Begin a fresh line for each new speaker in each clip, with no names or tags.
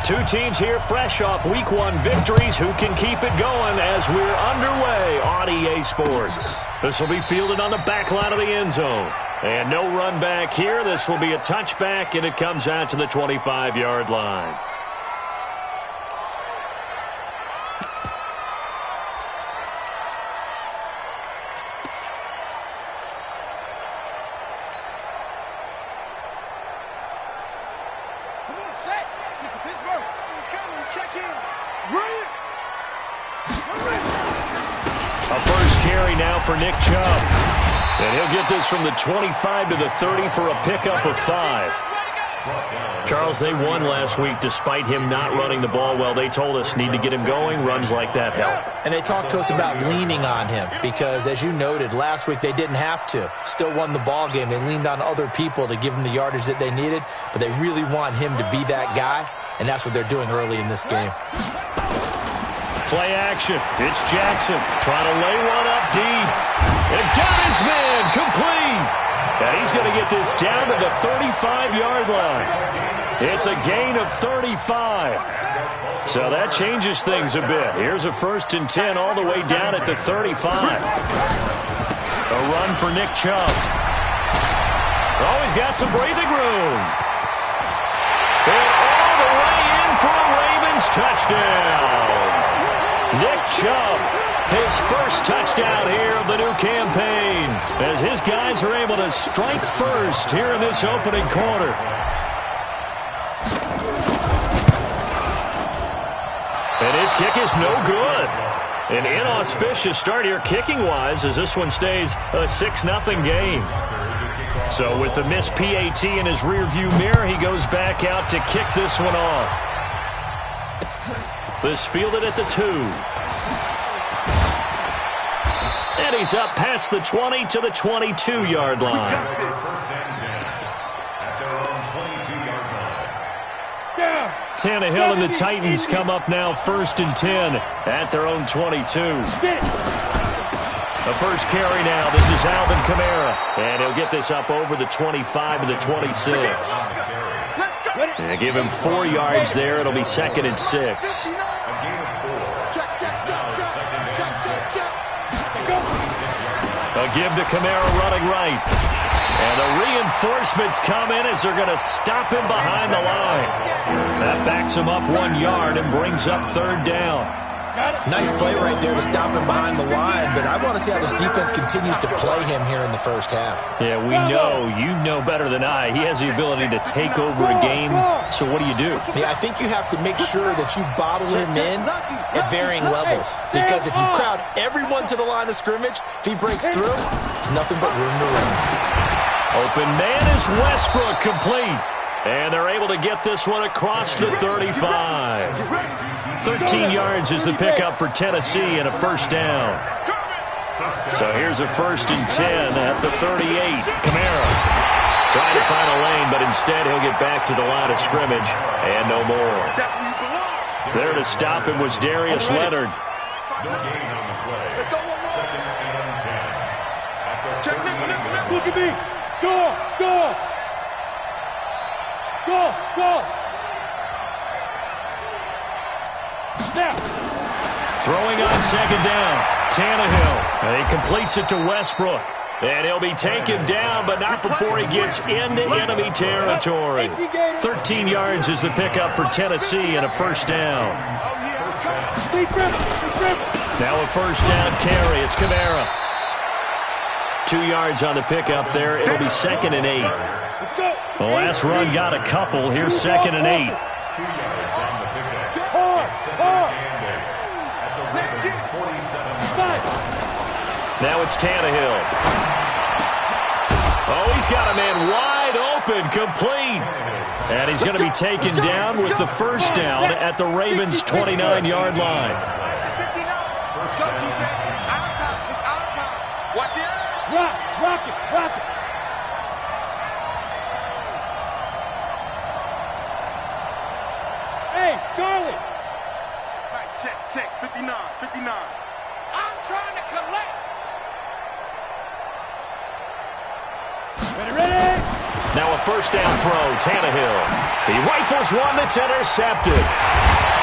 Two teams here fresh off Week 1 victories. Who can keep it going as we're underway on EA Sports? This will be fielded on the back line of the end zone. And no run back here. This will be a touchback, and it comes out to the 25-yard line. For Nick Chubb. And he'll get this from the 25 to the 30 for a pickup of 5. Charles, they won last week despite him not running the ball well. They told us need to get him going. Runs like that help.
And they talked to us about leaning on him because, as you noted, last week they didn't have to. Still won the ball game. They leaned on other people to give them the yardage that they needed, but they really want him to be that guy, and that's what they're doing early in this game.
Play action. It's Jackson trying to lay one up deep. And got his man complete. And he's going to get this down to the 35-yard line. It's a gain of 35. So that changes things a bit. Here's a 1st and 10 all the way down at the 35. A run for Nick Chubb. Oh, he's got some breathing room. And all the way in for a Ravens touchdown. Nick Chubb, his first touchdown here of the new campaign, as his guys are able to strike first here in this opening quarter. And his kick is no good. An inauspicious start here kicking-wise as this one stays a 6-0 game. So with the missed PAT in his rearview mirror, he goes back out to kick this one off. This fielded at the 2. And he's up past the 20 to the 22-yard line. Tannehill and the Titans come up now 1st and 10 at their own 22. The first carry now. This is Alvin Kamara. And he'll get this up over the 25 to the 26. And give him 4 yards there. It'll be 2nd and 6. A give to Kamara running right. And the reinforcements come in as they're going to stop him behind the line. That backs him up 1 yard and brings up 3rd down.
Nice play right there to stop him behind the line, but I want to see how this defense continues to play him here in the first half.
Yeah, we know. You know better than I. He has the ability to take over a game, so what do you do?
Yeah, I think you have to make sure that you bottle him in at varying levels, because if you crowd everyone to the line of scrimmage, if he breaks through, there's nothing but room to run.
Open man is Westbrook, complete. And they're able to get this one across the 35. 13 yards is the pickup for Tennessee and a 1st down. So here's a 1st and 10 at the 38. Kamara trying to find a lane, but instead he'll get back to the line of scrimmage and no more. There to stop him was Darius Leonard.
Look at me. Go. Go! Now.
Throwing on 2nd down. Tannehill. And he completes it to Westbrook. And he'll be taken down, but not before he gets into enemy territory. 13 yards is the pickup for Tennessee and a 1st down. Now a 1st down carry. It's Kamara. 2 yards on the pickup there. It'll be 2nd and 8. The last run got a couple. Here's 2nd and 8. Now it's Tannehill. Oh, he's got a man wide open, complete. And he's going to be taken down with the 1st down at the Ravens' 29-yard line.
Rock it. Hey, Charlie.
Right, check. 59. I'm trying to collect.
Ready?
Now a first down throw, Tannehill. He rifles one that's intercepted.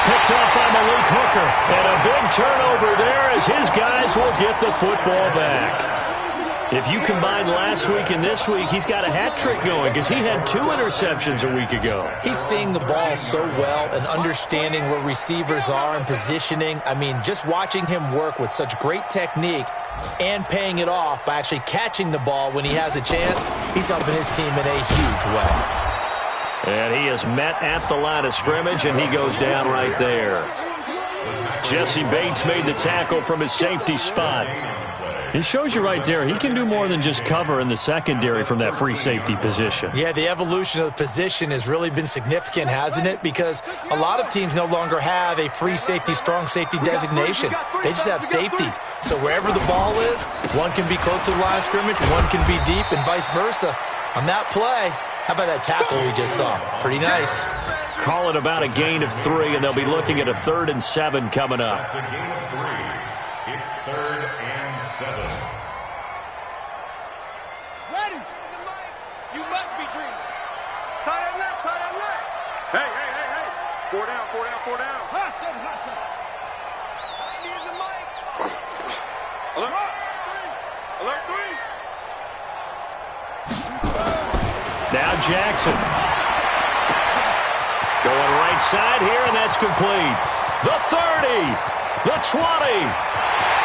Picked up by Malik Hooker. And a big turnover there as his guys will get the football back. If you combine last week and this week, he's got a hat trick going because he had 2 interceptions a week ago.
He's seeing the ball so well and understanding where receivers are and positioning. I mean, just watching him work with such great technique and paying it off by actually catching the ball when he has a chance, he's helping his team in a huge way.
And he is met at the line of scrimmage, and he goes down right there. Jesse Bates made the tackle from his safety spot. He shows you right there, he can do more than just cover in the secondary from that free safety position.
Yeah, the evolution of the position has really been significant, hasn't it? Because a lot of teams no longer have a free safety, strong safety designation. They just have safeties. So wherever the ball is, one can be close to the line of scrimmage, one can be deep, and vice versa. On that play, how about that tackle we just saw? Pretty nice.
Call it about a gain of 3, and they'll be looking at a 3rd and 7 coming up.
It's a gain of 3. It's 3rd and 7.
Ready. You must be dreaming. Tie that left, tie that left. Hey. 4 down. Hustle. I need the mic. Alert 3.
Now Jackson. Going right side here, and that's complete. The 30. The 20.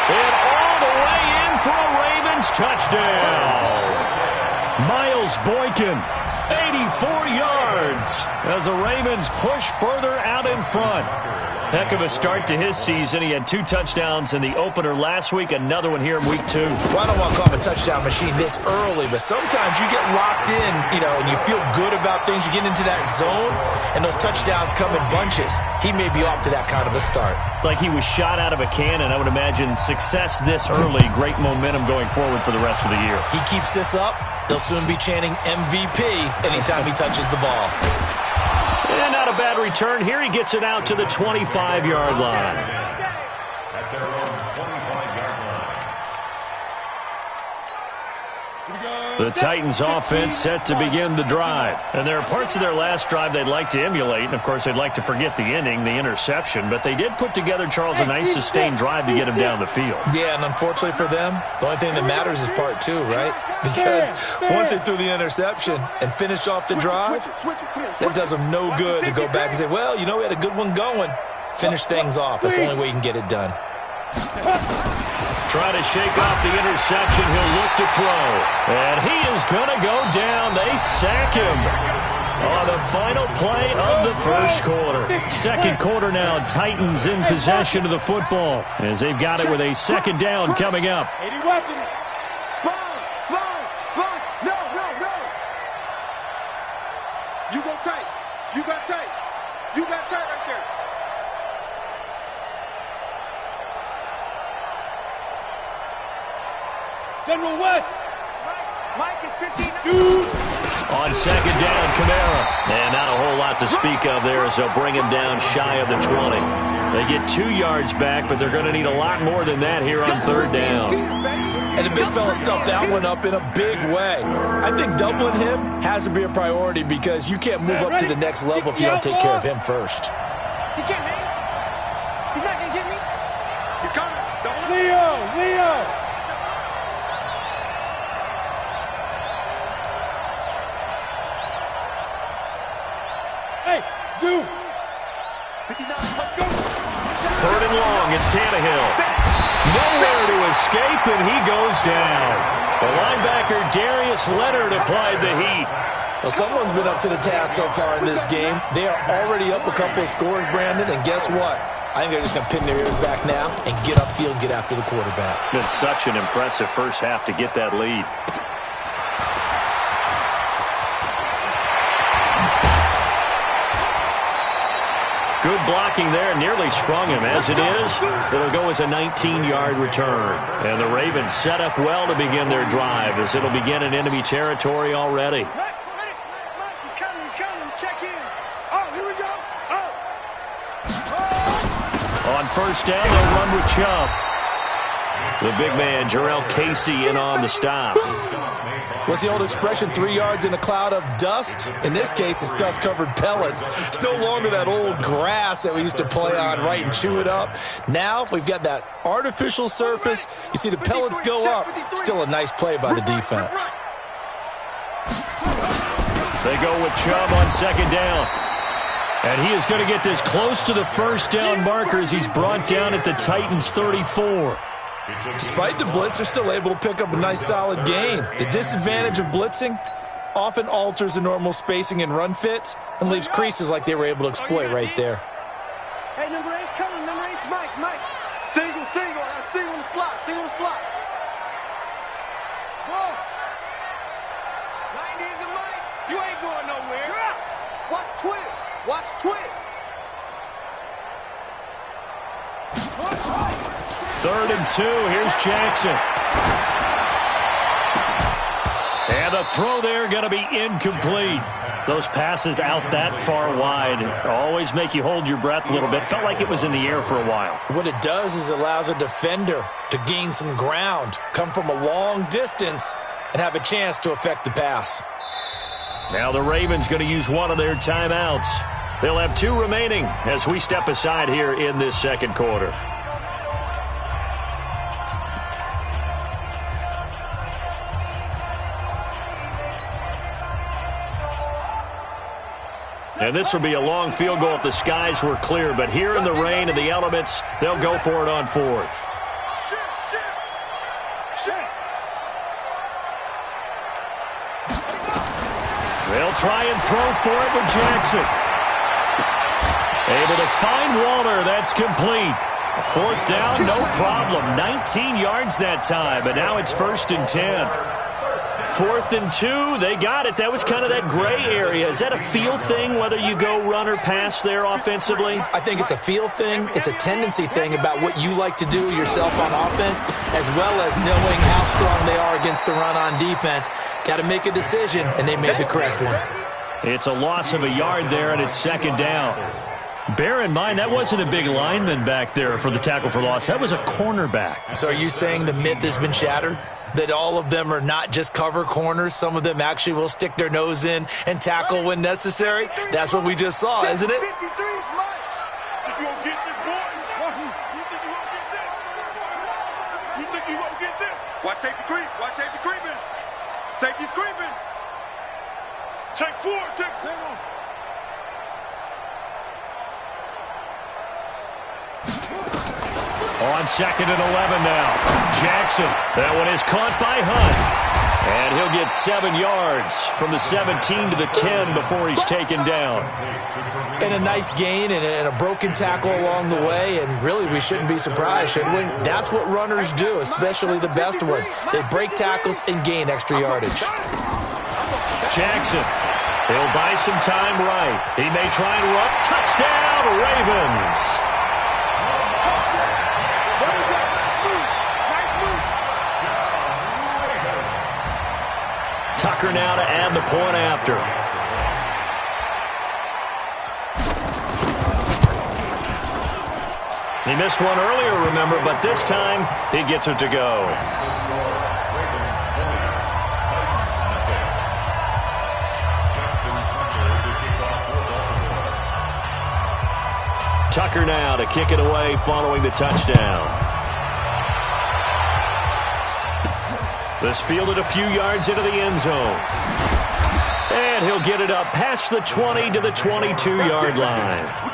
And all the way in for a Ravens touchdown. Miles Boykin, 84 yards as the Ravens push further out in front. Heck of a start to his season. He had 2 touchdowns in the opener last week, another one here in week 2.
Well, I don't want to call him a touchdown machine this early, but sometimes you get locked in, and you feel good about things. You get into that zone, and those touchdowns come in bunches. He may be off to that kind of a start.
It's like he was shot out of a cannon. I would imagine success this early, great momentum going forward for the rest of the year.
He keeps this up, they'll soon be chanting MVP anytime he touches the ball.
And not a bad return. Here he gets it out to the 25-yard line.
At their own 25-yard line.
The Titans offense set to begin the drive. And there are parts of their last drive they'd like to emulate. And, of course, they'd like to forget the ending, the interception. But they did put together, Charles, a nice sustained drive to get him down the field.
Yeah, and unfortunately for them, the only thing that matters is part 2, right? Because once they threw the interception and finished off the drive, that does them no good to go back and say, well, we had a good one going. Finish things off. That's the only way you can get it done.
Try to shake off the interception. He'll look to throw. And he is going to go down. They sack him on the final play of the first quarter. Second quarter now. Titans in possession of the football as they've got it with a second down coming up.
80 weapons.
Spine. No. You go tight. You got tight right there.
General West.
Mike is 15.
Shoot.
On second down, Kamara. And not a whole lot to speak of there as they'll bring him down shy of the 20. They get 2 yards back, but they're going to need a lot more than that here on third down.
And the big fella stuffed that one up in a big way. I think doubling him has to be a priority because you can't move up to the next level if you don't take care of him first.
He can't hang. He's not going to get me. He's coming. Double up.
Leo. Hey, Zoo.
59. Let's go.
Third and long, it's Tannehill. Nowhere to escape, and he goes down. The linebacker, Darius Leonard, applied the heat.
Well, someone's been up to the task so far in this game. They are already up a couple of scores, Brandon, and guess what? I think they're just going to pin their ears back now and get upfield and get after the quarterback.
It's such an impressive first half to get that lead. Good blocking there, nearly sprung him. As it is, it'll go as a 19-yard return. And the Ravens set up well to begin their drive as it'll begin in enemy territory already.
He's coming. Check in. Oh, here we go.
On first down, they'll run with Chubb. The big man, Jarrell Casey, in on the stop.
What's the old expression, 3 yards in a cloud of dust? In this case, it's dust-covered pellets. It's no longer that old grass that we used to play on, right, and chew it up. Now we've got that artificial surface. You see the pellets go up. Still a nice play by the defense.
They go with Chubb on second down. And he is going to get this close to the first down marker as he's brought down at the Titans' 34.
Despite the blitz, they're still able to pick up a nice solid gain. The disadvantage of blitzing often alters the normal spacing and run fits and leaves creases like they were able to exploit right there.
Hey, number 8's coming. Number 8's Mike. Single. That's single in the slot. Single in the slot. Whoa. 90 is a Mike. You ain't going nowhere. Watch twist. Watch twist.
3rd and 2. Here's Jackson. And the throw there going to be incomplete. Those passes out that far wide always make you hold your breath a little bit. Felt like it was in the air for a while.
What it does is it allows a defender to gain some ground, come from a long distance, and have a chance to affect the pass.
Now the Ravens going to use one of their timeouts. They'll have 2 remaining as we step aside here in this second quarter. And this will be a long field goal if the skies were clear. But here in the rain and the elements, they'll go for it on 4th. They'll try and throw for it with Jackson. Able to find Waller. That's complete. 4th down, no problem. 19 yards that time, but now it's 1st and 10. 4th and 2, they got it. That was kind of that gray area. Is that a feel thing, whether you go run or pass there offensively?
I think it's a feel thing. It's a tendency thing about what you like to do yourself on offense, as well as knowing how strong they are against the run on defense. Got to make a decision, and they made the correct one.
It's a loss of a yard there, and it's 2nd down. Bear in mind, that wasn't a big lineman back there for the tackle for loss. That was a cornerback.
So are you saying the myth has been shattered? That all of them are not just cover corners? Some of them actually will stick their nose in and tackle when necessary? That's what we just saw, isn't it?
Watch safety creep. Watch safety creeping. Safety's creeping. Check 4. Check single.
On 2nd and 11 now. Jackson. That one is caught by Hunt. And he'll get 7 yards from the 17 to the 10 before he's taken down.
And a nice gain and a broken tackle along the way. And really, we shouldn't be surprised, should we? That's what runners do, especially the best ones. They break tackles and gain extra yardage.
Jackson. He'll buy some time right. He may try and run. Touchdown, Ravens. Tucker now to add the point after. He missed one earlier, remember, but this time he gets it to go. Tucker now to kick it away following the touchdown. This fielded a few yards into the end zone. And he'll get it up past the 20 to the 22-yard line.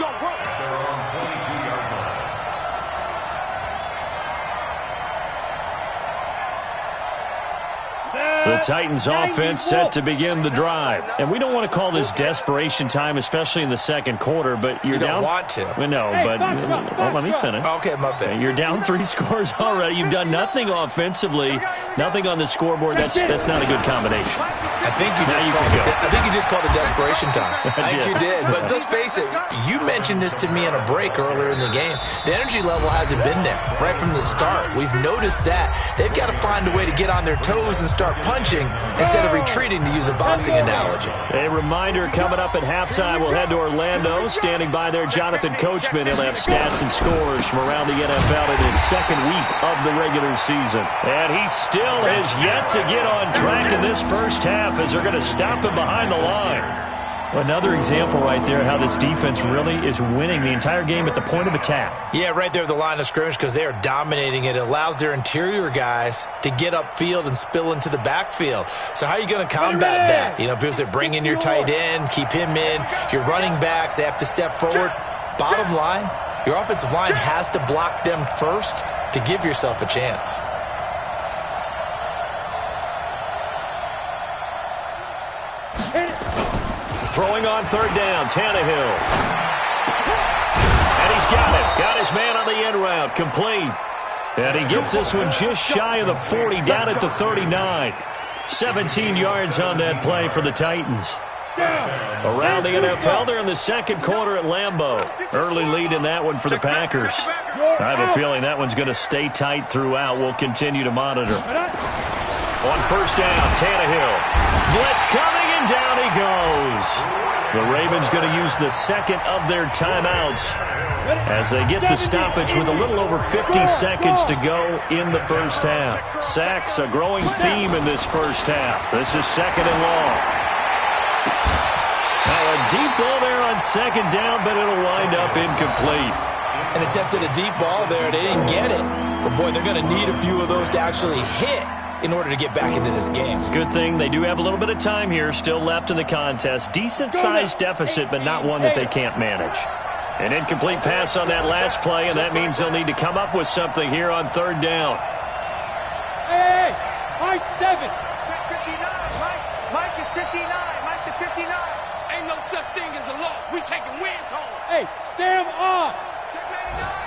The Titans offense set to begin the drive. And we don't want to call this desperation time, especially in the second quarter, but you're down.
You don't want to.
No, but let me finish.
Okay, my bad.
You're down 3 scores already. You've done nothing offensively, nothing on the scoreboard. That's not a good combination.
I think you just called it desperation time. I think you did. But let's face it, you mentioned this to me in a break earlier in the game. The energy level hasn't been there right from the start. We've noticed that. They've got to find a way to get on their toes and start punching punching instead of retreating, to use a boxing analogy.
A reminder coming up at halftime. We'll head to Orlando. Standing by there, Jonathan Coachman. He'll have stats and scores from around the NFL in his second week of the regular season. And he still has yet to get on track in this first half as they're going to stop him behind the line. Another example right there how this defense really is winning the entire game at the point of attack.
Yeah, right there at the line of scrimmage because they are dominating it. It allows their interior guys to get upfield and spill into the backfield. So how are you going to combat that? You know, people say bring in your tight end, keep him in. Your running backs, they have to step forward. Bottom line, your offensive line has to block them first to give yourself a chance.
Throwing on third down, Tannehill. And he's got it. Got his man on the end route, complete. And he gets this one just shy of the 40, down at the 39. 17 yards on that play for the Titans. Around the NFL, they're in the second quarter at Lambeau. Early lead in that one for the Packers. I have a feeling that one's going to stay tight throughout. We'll continue to monitor. On first down, Tannehill. Blitz coming, and down he goes. The Ravens going to use the second of their timeouts as they get the stoppage with a little over 50 seconds to go in the first half. Sacks, a growing theme in this first half. This is second and long. Now a deep ball there on second down, but it'll wind up incomplete.
And attempted a deep ball there. They didn't get it. But, boy, they're going to need a few of those to actually hit in order to get back into this game.
Good thing they do have a little bit of time here still left in the contest. Decent-sized deficit, but not one that they can't manage. An incomplete pass on that last play, and that means they'll need to come up with something here on third down.
Hey, high 7.
Check 59, Mike is 59. Mike the 59. Ain't no such thing as a loss. We taking wins home.
Hey, Sam on.
Check 99.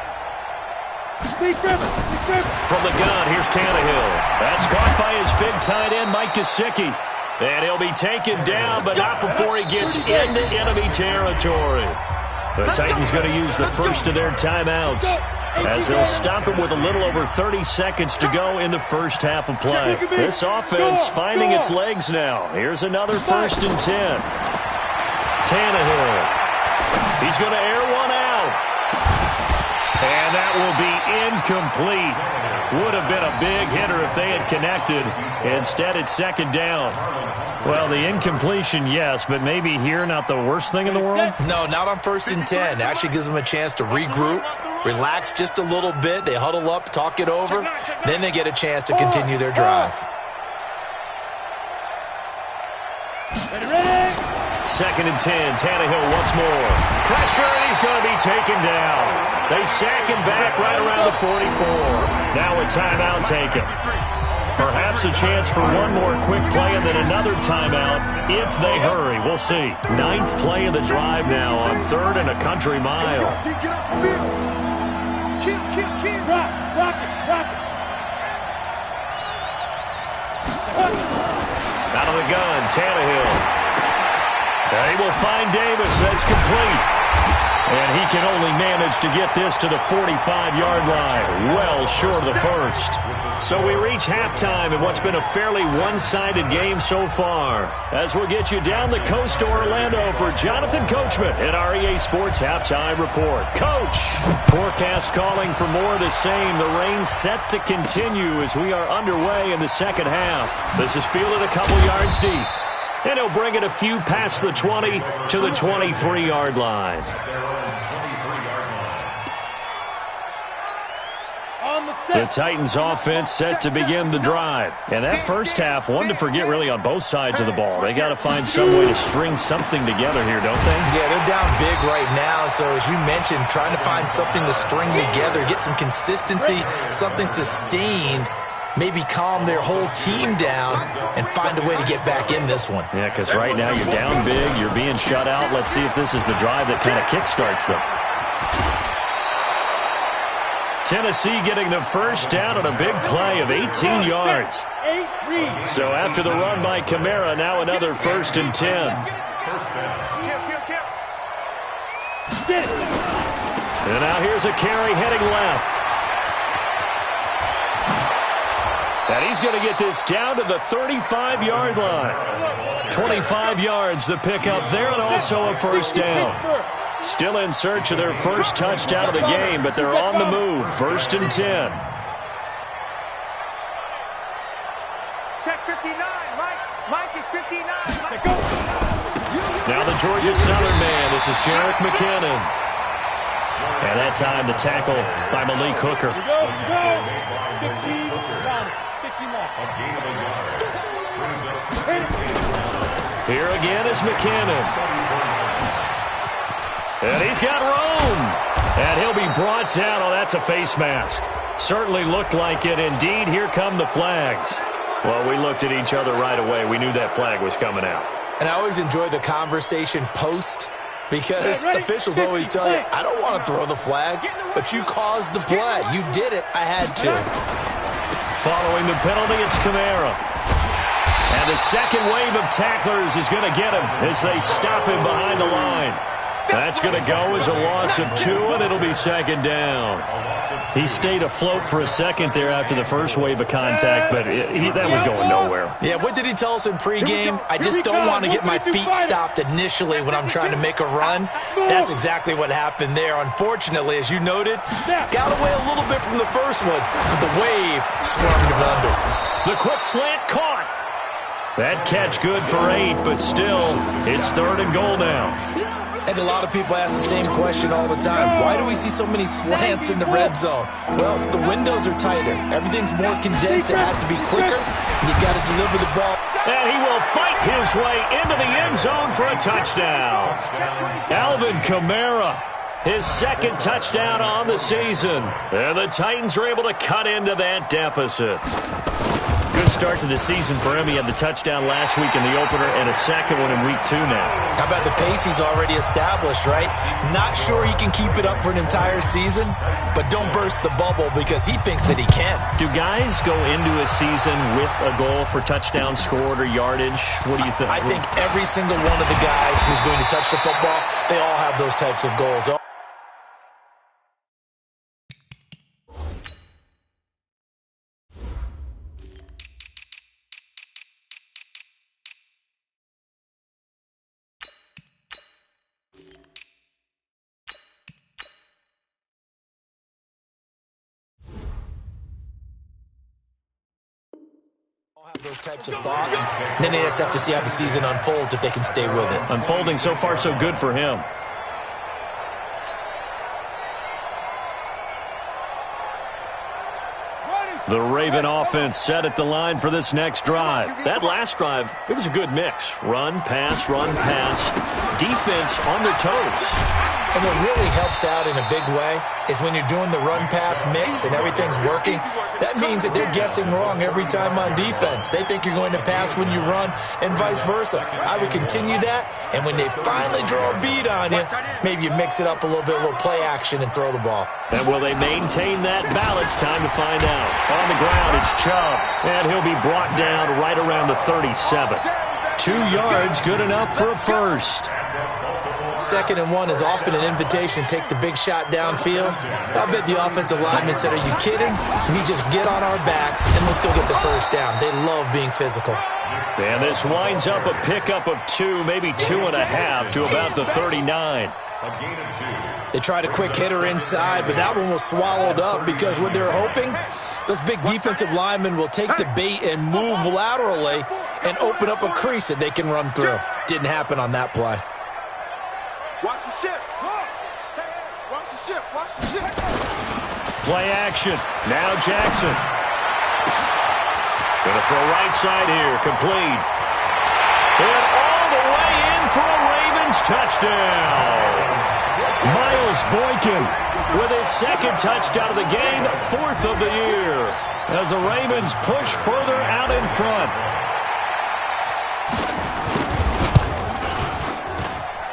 From the gun, here's Tannehill. That's caught by his big tight end, Mike Gesicki. And he'll be taken down, but not before he gets into enemy territory. The Titans going to use the first of their timeouts as they'll stop him with a little over 30 seconds to go in the first half of play. This offense finding its legs now. Here's another 1st and 10. Tannehill. He's going to air one out. And that will be incomplete. Would have been a big hitter if they had connected. Instead, it's second down. Well, the incompletion, yes, but maybe here not the worst thing in the world?
No, not on 1st and 10. Actually gives them a chance to regroup, relax just a little bit. They huddle up, talk it over. Then they get a chance to continue their drive.
Ready?
2nd and 10. Tannehill once more. Pressure, and he's going to be taken down. They sack him back right around the 44. Now a timeout taken. Perhaps a chance for one more quick play and then another timeout if they hurry. We'll see. 9th play of the drive now on 3rd and a country mile.
Get off the field. Kill.
Rock it.
Out of the gun, Tannehill. They will find Davis. That's complete. And he can only manage to get this to the 45-yard line, well short of the first. So we reach halftime in what's been a fairly one-sided game so far. As we'll get you down the coast to Orlando for Jonathan Coachman at our EA Sports Halftime Report. Coach, forecast calling for more of the same. The rain set to continue as we are underway in the second half. This is fielded a couple yards deep. And he'll bring it a few past the 20 to the 23-yard line. The Titans offense set to begin the drive. And that first half, one to forget really on both sides of the ball. They got to find some way to string something together here, don't they?
Yeah, they're down big right now. So as you mentioned, trying to find something to string together, get some consistency, something sustained, maybe calm their whole team down and find a way to get back in this one.
Yeah, because right now you're down big, you're being shut out. Let's see if this is the drive that kind of kickstarts them. Tennessee getting the first down on a big play of 18 yards. So after the run by Kamara, now another 1st and 10. And now here's a carry heading left. And he's going to get this down to the 35-yard line. 25 yards the pickup there, and also a first down. Still in search of their first touchdown of the game, but they're on the move. 1st and 10.
Check 59, Mike. Mike is 59. Mike.
Now the Georgia Southern man. This is Jerick McKinnon. And that time the tackle by Malik Hooker.
Go. 15 more.
Here again is McKinnon. And he's got room. And he'll be brought down. Oh, that's a face mask. Certainly looked like it. Indeed, here come the flags. Well, we looked at each other right away. We knew that flag was coming out.
And I always enjoy the conversation post because officials always tell you, I don't want to throw the flag, but you caused the play. You did it. I had to.
Following the penalty, it's Kamara. And the second wave of tacklers is going to get him as they stop him behind the line. That's going to go as a loss of 2, and it'll be 2nd down. He stayed afloat for a second there after the first wave of contact, but that was going nowhere.
Yeah, what did he tell us in pregame? I just don't want to get my feet stopped initially when I'm trying to make a run. That's exactly what happened there. Unfortunately, as you noted, got away a little bit from the first one, but the wave swarmed him under.
The quick slant caught. That catch good for 8, but still, it's 3rd and goal now.
And a lot of people ask the same question all the time. Why do we see so many slants in the red zone? Well, the windows are tighter. Everything's more condensed. It has to be quicker. You got to deliver the ball.
And he will fight his way into the end zone for a touchdown. Alvin Kamara, his 2nd touchdown on the season. And the Titans are able to cut into that deficit. Good start to the season for him. He had the touchdown last week in the opener and a second one in week 2 now.
How about the pace he's already established, right? Not sure he can keep it up for an entire season, but don't burst the bubble because he thinks that he can.
Do guys go into a season with a goal for touchdown scored or yardage? What do you think?
I think every single one of the guys who's going to touch the football, they all have those types of goals. Have those types of thoughts, and then they just have to see how the season unfolds if they can stay with it.
Unfolding so far so good for him. The Raven offense set at the line for this next drive. That last drive, it was a good mix. Run, pass, defense on their toes.
And what really helps out in a big way is when you're doing the run-pass mix and everything's working, that means that they're guessing wrong every time on defense. They think you're going to pass when you run and vice versa. I would continue that, and when they finally draw a bead on you, maybe you mix it up a little bit, a little play action, and throw the ball.
And will they maintain that balance? Time to find out. On the ground, it's Chubb, and he'll be brought down right around the 37. 2 yards, good enough for a first.
2nd and 1 is often an invitation to take the big shot downfield. I'll bet the offensive lineman said, are you kidding? We just get on our backs and let's go get the first down. They love being physical.
And this winds up a pickup of 2, maybe 2.5 to about the 39.
They tried a quick hitter inside, but that one was swallowed up because what they're hoping, those big defensive linemen will take the bait and move laterally and open up a crease that they can run through. Didn't happen on that play.
Watch the ship. Hey, watch the ship. Watch the ship.
Play action. Now Jackson. Gonna throw right side here. Complete. And all the way in for a Ravens touchdown. Miles Boykin with his 2nd touchdown of the game, 4th of the year. As the Ravens push further out in front.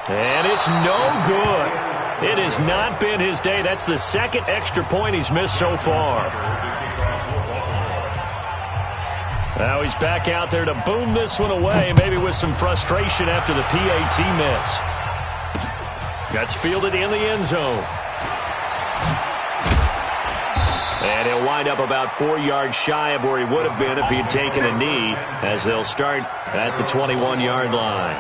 And it's no good. It has not been his day. That's the 2nd extra point he's missed so far. Now he's back out there to boom this one away, maybe with some frustration after the PAT miss. That's fielded in the end zone. And he'll wind up about 4 yards shy of where he would have been if he had taken a knee, as they'll start at the 21-yard line.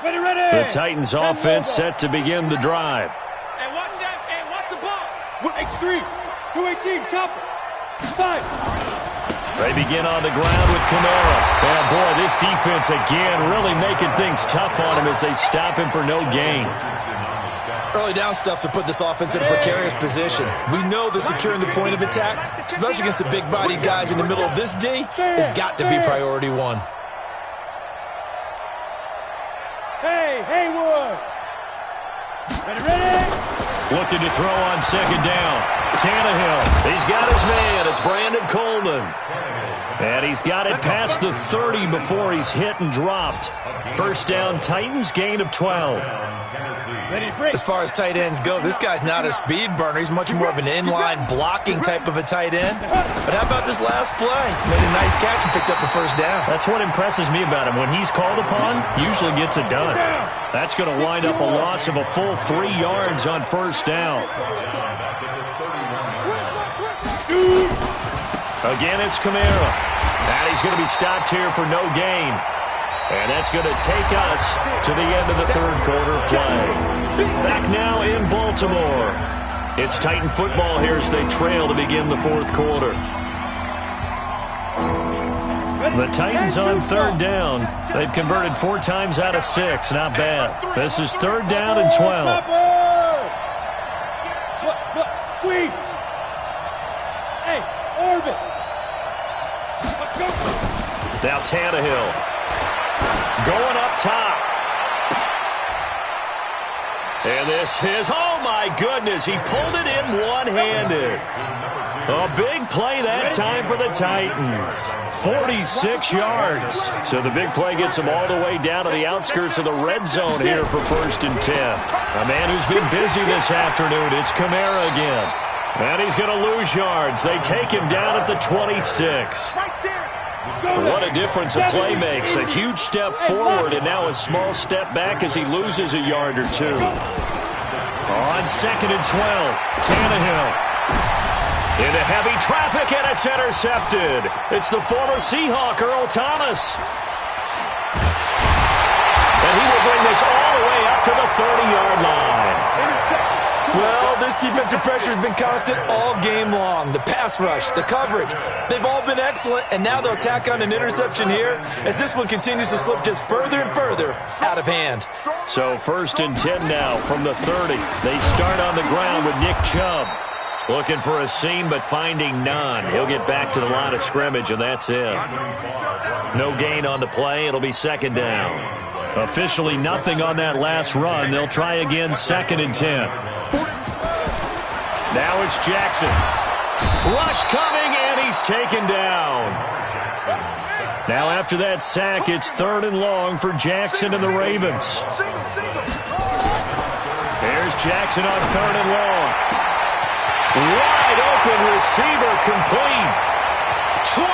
Ready.
The Titans offense set to begin the drive.
And watch that. And watch the ball. X3. 218. Chopper. 5.
They begin on the ground with Kamara. And boy, this defense again really making things tough on him as they stop him for no gain.
Early down stuffs to put this offense in a precarious position. We know that securing the point of attack, especially against the big-bodied guys in the middle of this D, has got to be priority one.
Hey, Haywood. Ready.
Looking to throw on second down. Tannehill. He's got his man. It's Brandon Coleman. And he's got it past the 30 before he's hit and dropped. First down, Titans, gain of 12.
As far as tight ends go, this guy's not a speed burner. He's much more of an inline blocking type of a tight end. But how about this last play? Made a nice catch and picked up a first down.
That's what impresses me about him. When he's called upon, usually gets it done. That's going to wind up a loss of a full 3 yards on first down. Again, it's Kamara. And he's going to be stopped here for no gain. And that's going to take us to the end of the third quarter of play. Back now in Baltimore. It's Titan football here as they trail to begin the fourth quarter. The Titans on third down. They've converted 4 times out of 6. Not bad. This is third down and 12.
Squeeze. Hey, orbit. Let's go.
Now Tannehill. Going up top. And this is, oh my goodness, he pulled it in one-handed. A big play that time for the Titans. 46 yards. So the big play gets him all the way down to the outskirts of the red zone here for 1st and 10. A man who's been busy this afternoon, it's Kamara again. And he's going to lose yards. They take him down at the 26. What a difference a play makes. A huge step forward and now a small step back as he loses a yard or two. On 2nd and 12, Tannehill. Into heavy traffic, and it's intercepted. It's the former Seahawk, Earl Thomas. And he will bring this all the way up to the 30-yard line.
Well, this defensive pressure has been constant all game long. The pass rush, the coverage, they've all been excellent, and now they'll tack on an interception here as this one continues to slip just further and further out of hand.
So 1st and 10 now from the 30. They start on the ground with Nick Chubb. Looking for a seam, but finding none. He'll get back to the line of scrimmage, and that's it. No gain on the play. It'll be 2nd down. Officially nothing on that last run. They'll try again 2nd and 10. Now it's Jackson. Rush coming, and he's taken down. Now after that sack, it's 3rd and long for Jackson and the Ravens. Here's Jackson on 3rd and long. Wide open receiver complete. 20,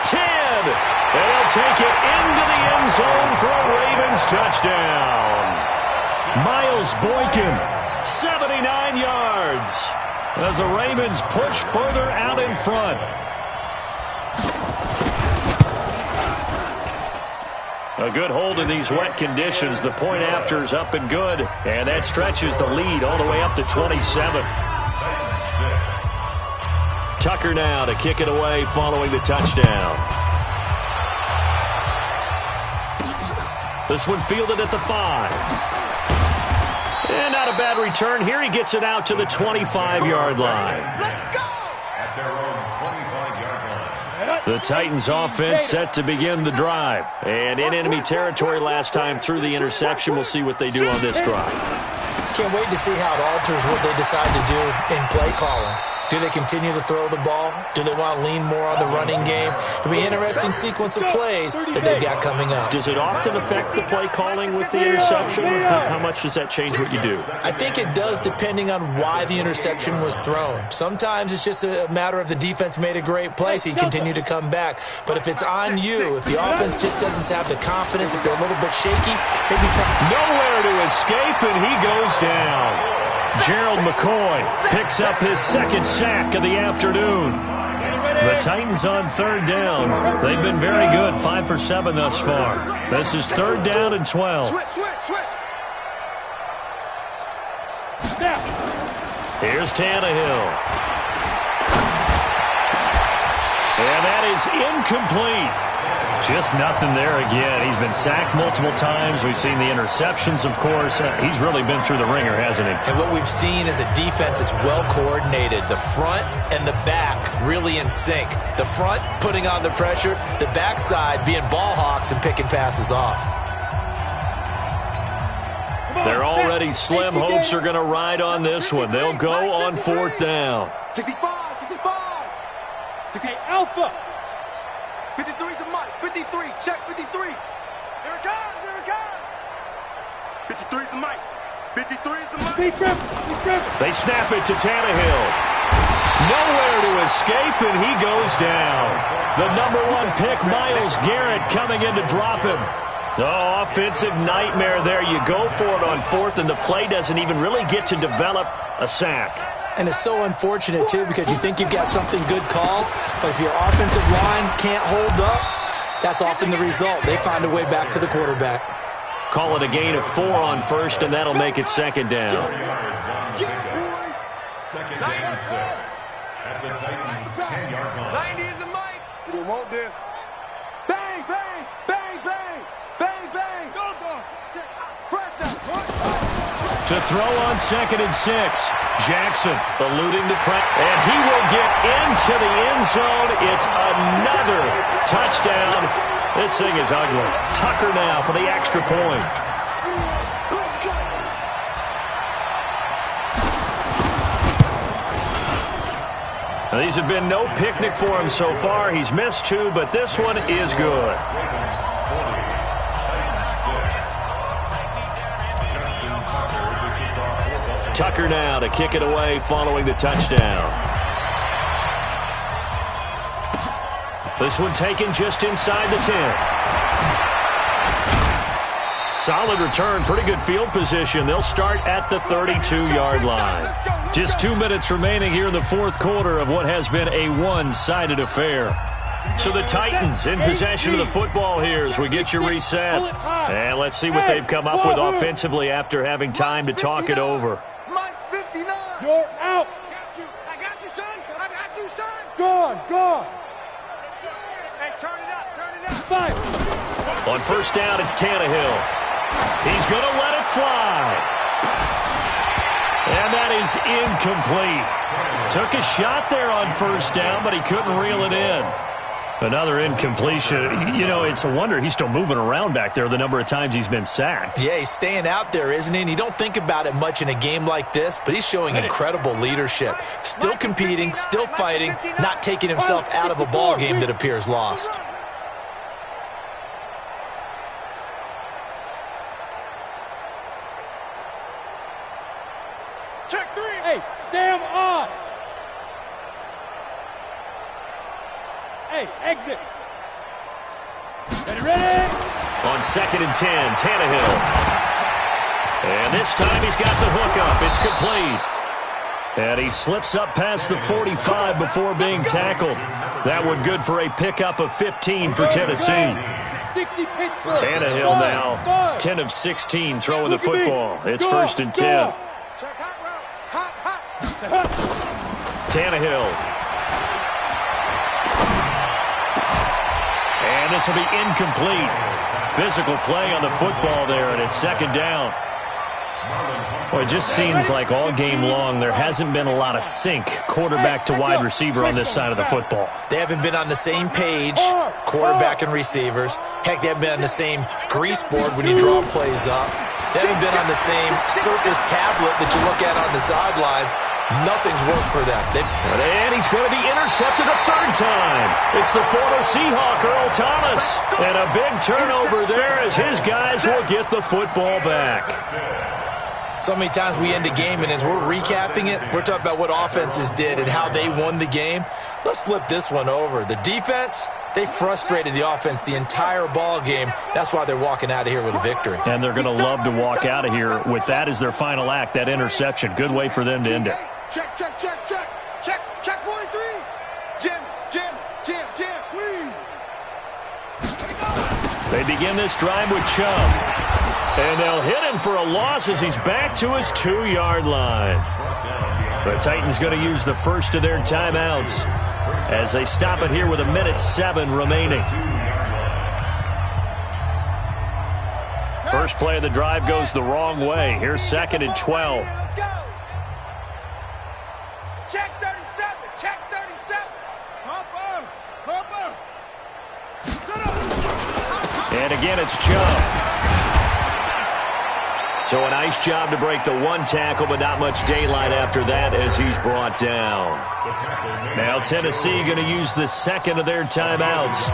10, and he'll take it into the end zone for a Ravens touchdown. Miles Boykin, 79 yards, as the Ravens push further out in front. A good hold in these wet conditions. The point after is up and good, and that stretches the lead all the way up to 27. Tucker now to kick it away following the touchdown. This one fielded at the 5. And not a bad return. Here he gets it out to the 25-yard line.
Let's go!
At their own 25-yard line.
The Titans offense set to begin the drive. And in enemy territory last time through the interception. We'll see what they do on this drive.
Can't wait to see how it alters what they decide to do in play calling. Do they continue to throw the ball? Do they want to lean more on the running game? It'll be an interesting sequence of plays that they've got coming up.
Does it often affect the play calling with the interception? How much does that change what you do?
I think it does, depending on why the interception was thrown. Sometimes it's just a matter of the defense made a great play, so you continue to come back. But if it's on you, if the offense just doesn't have the confidence, if they're a little bit shaky, maybe try.
Nowhere to escape, and he goes down. Gerald McCoy picks up his second sack of the afternoon. The Titans on third down. They've been very good, 5 for 7 thus far. This is third down and 12. Here's Tannehill. And that is incomplete. Just nothing there again. He's been sacked multiple times. We've seen the interceptions, of course. He's really been through the ringer, hasn't he?
And what we've seen is a defense that's well coordinated. The front and the back really in sync. The front putting on the pressure. The backside being ball hawks and picking passes off.
They're already slim. Hopes are going to ride on this one. They'll go on fourth down.
65. 68 Alpha. 53 is the mic. 53. Check 53. Here it comes. 53 is the mic. 53 is the mic.
They snap it to Tannehill. Nowhere to escape, and he goes down. The number 1 pick, Myles Garrett, coming in to drop him. Oh, offensive nightmare there. You go for it on fourth, and the play doesn't even really get to develop a sack.
And it's so unfortunate, too, because you think you've got something good called, but if your offensive line can't hold up, that's often the result. They find a way back to the quarterback.
Call it a gain of 4 on first, and that'll make it second down.
Second down 6 at the Titans' 10-yard line.
90 is the mic. We want this. Bang, bang, bang, bang, bang, bang. Go. Press that.
To throw on 2nd and 6. Jackson eluding the press, and he will get into the end zone. It's another touchdown. This thing is ugly. Tucker now for the extra point. Now, these have been no picnic for him so far. He's missed 2, but this one is good. Tucker now to kick it away following the touchdown. This one taken just inside the 10. Solid return, pretty good field position. They'll start at the 32-yard line. Just 2 minutes remaining here in the fourth quarter of what has been a one-sided affair. So the Titans in possession of the football here as we get you reset. And let's see what they've come up with offensively after having time to talk it over.
Mike's 59.
You're out.
I got you, son. I got you, son.
Gone.
Hey, turn it up.
5.
On first down, it's Tannehill. He's going to let it fly. And that is incomplete. Took a shot there on first down, but he couldn't reel it in. Another incompletion. You know, it's a wonder he's still moving around back there the number of times he's been sacked.
Yeah, he's staying out there, isn't he? And you don't think about it much in a game like this, but he's showing incredible leadership. Still competing, still fighting, not taking himself out of a ball game that appears lost.
Check 3.
Hey, Sam on. Hey, exit. Ready?
On 2nd and 10, Tannehill. And this time he's got the hook up. It's complete. And he slips up past the 45 before being tackled. That one good for a pickup of 15 for Tennessee.
60 Pittsburgh.
Tannehill now 10 of 16 throwing the football. It's 1st and 10.
Check hot route.
Tannehill. And this will be incomplete. Physical play on the football there, and it's 2nd down. Well, it just seems like all game long there hasn't been a lot of sync quarterback to wide receiver on this side of the football.
They haven't been on the same page, quarterback and receivers. Heck, they haven't been on the same grease board when you draw plays up. They haven't been on the same surface tablet that you look at on the sidelines. Nothing's worked for them.
And he's going to be intercepted a third time. It's the former Seahawk, Earl Thomas. And a big turnover there as his guys will get the football back.
So many times we end a game, and as we're recapping it, we're talking about what offenses did and how they won the game. Let's flip this one over. The defense, they frustrated the offense the entire ball game. That's why they're walking out of here with a victory.
And they're going to love to walk out of here with that as their final act, that interception. Good way for them to end it.
Check, check, check, check. Check 43. Jim, squeeze.
They begin this drive with Chubb. And they'll hit him for a loss as he's back to his 2-yard line. The Titans going to use the first of their timeouts as they stop it here with 1:07 remaining. First play of the drive goes the wrong way. Here's 2nd and 12.
Let's go. Check 37. Check 37.
And again, it's Chubb. So a nice job to break the one tackle, but not much daylight after that as he's brought down. Now Tennessee going to use the second of their timeouts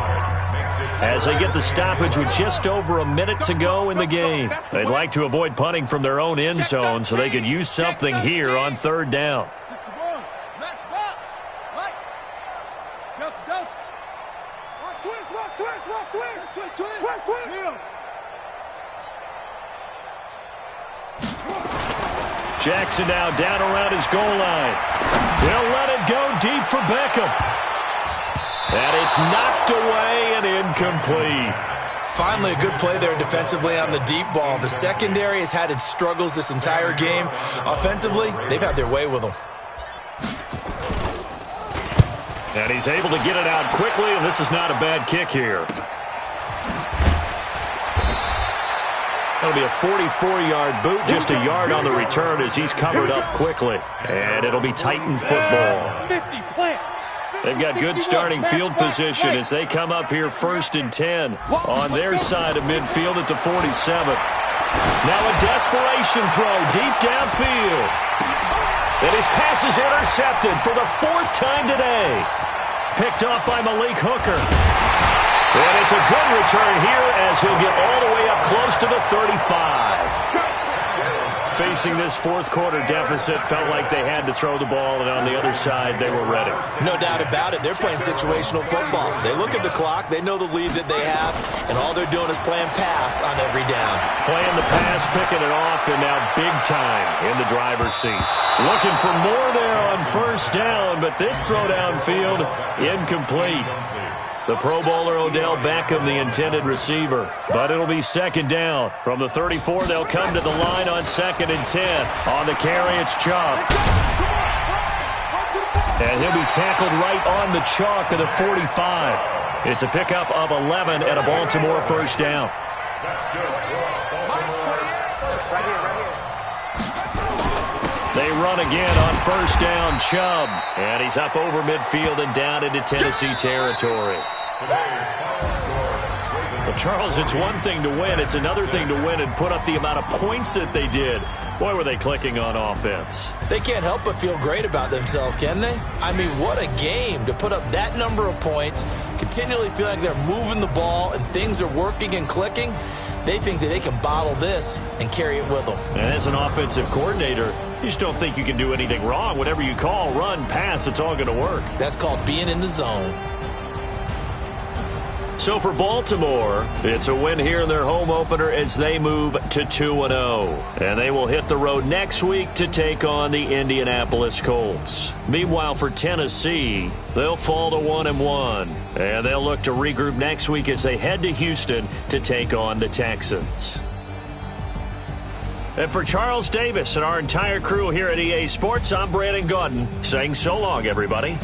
as they get the stoppage with just over a minute to go in the game. They'd like to avoid punting from their own end zone so they could use something here on 3rd down.
61. Max box. Right. Delta. Twist.
Jackson now down around his goal line. They'll let it go deep for Beckham. And it's knocked away and incomplete.
Finally, a good play there defensively on the deep ball. The secondary has had its struggles this entire game. Offensively, they've had their way with them.
And he's able to get it out quickly, and this is not a bad kick here. That'll be a 44-yard boot, just a yard on the return as he's covered up quickly. And it'll be Titan football.
50 plant.
They've got good starting field position as they come up here 1st and 10 on their side of midfield at the 47. Now a desperation throw deep downfield. And his pass is intercepted for the 4th time today. Picked off by Malik Hooker. And it's a good return here as he'll get all the way up close to the 35. Facing this 4th quarter deficit, felt like they had to throw the ball, and on the other side, they were ready.
No doubt about it. They're playing situational football. They look at the clock, they know the lead that they have, and all they're doing is playing pass on every down.
Playing the pass, picking it off, and now big time in the driver's seat. Looking for more there on 1st down, but this throw downfield, incomplete. The Pro Bowler Odell Beckham, the intended receiver. But it'll be 2nd down. From the 34, they'll come to the line on 2nd and 10. On the carry, it's Chubb. And he'll be tackled right on the chalk of the 45. It's a pickup of 11 and a Baltimore 1st down. They run again on 1st down, Chubb. And he's up over midfield and down into Tennessee territory. Well, Charles, it's one thing to win. It's another thing to win and put up the amount of points that they did. Boy, were they clicking on offense.
They can't help but feel great about themselves, can they? I mean, what a game to put up that number of points, continually feel like they're moving the ball and things are working and clicking. They think that they can bottle this and carry it with them.
And as an offensive coordinator, you just don't think you can do anything wrong. Whatever you call, run, pass, it's all going to work.
That's called being in the zone.
So for Baltimore, it's a win here in their home opener as they move to 2-0. And they will hit the road next week to take on the Indianapolis Colts. Meanwhile, for Tennessee, they'll fall to 1-1. And they'll look to regroup next week as they head to Houston to take on the Texans. And for Charles Davis and our entire crew here at EA Sports, I'm Brandon Gaudin saying so long, everybody.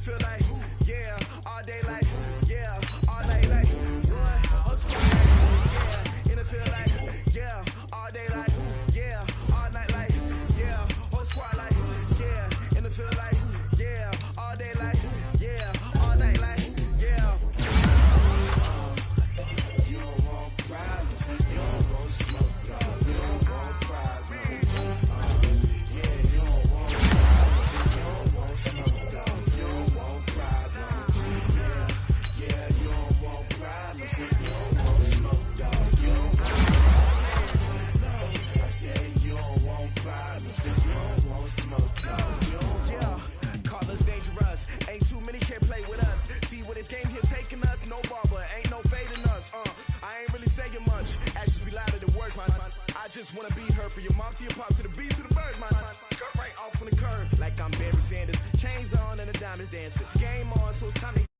feel like, yeah, all day like, yeah, all night like, what? Whole squad like, yeah, in the feel like, yeah, all day like, yeah, all night like, yeah, whole squad like, yeah, in the feel like, yeah, all day like, yeah, all night like, yeah. You don't want problems, you don't want smoke, no, you don't want problems. Yeah, you don't want problems, you don't want smoke, no, you don't want problems. Yeah, you don't want problems, you don't want smoke, dog, you don't want problems. No, I said you don't want problems, you don't want smoke, dog, you don't want. Yeah, call us dangerous, ain't too many can play with us. See where this game here taking us, no barber, ain't no fading us. I ain't really saying much, actions be louder than words, man. I just wanna be heard, for your mom to your pop to the beat to the birds, man. Cut right off on the curb, like I'm Barry Sanders. Chains on and the diamonds dancing. Game on, so it's time to